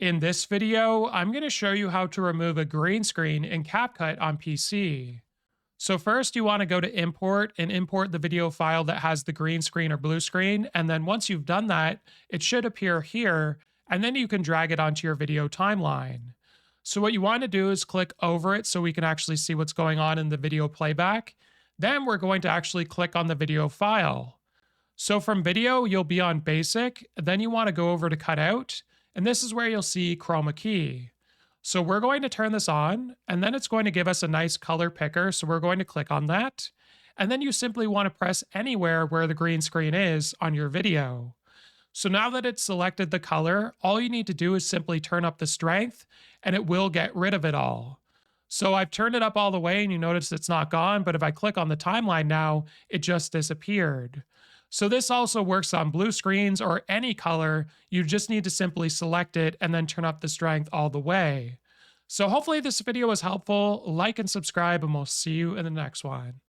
In this video, I'm going to show you how to remove a green screen in CapCut on PC. So first you want to go to import and import the video file that has the green screen or blue screen. And then once you've done that, it should appear here, and then you can drag it onto your video timeline. So what you want to do is click over it so we can actually see what's going on in the video playback. Then we're going to actually click on the video file. So from video, you'll be on basic, then you want to go over to cutout, and this is where you'll see chroma key. So we're going to turn this on, and then it's going to give us a nice color picker, so we're going to click on that. And then you simply want to press anywhere where the green screen is on your video. So now that it's selected the color, all you need to do is simply turn up the strength, and it will get rid of it all. So I've turned it up all the way, and you notice it's not gone, but if I click on the timeline now, it just disappeared. So this also works on blue screens or any color. You just need to simply select it and then turn up the strength all the way. So hopefully this video was helpful. Like and subscribe, and we'll see you in the next one.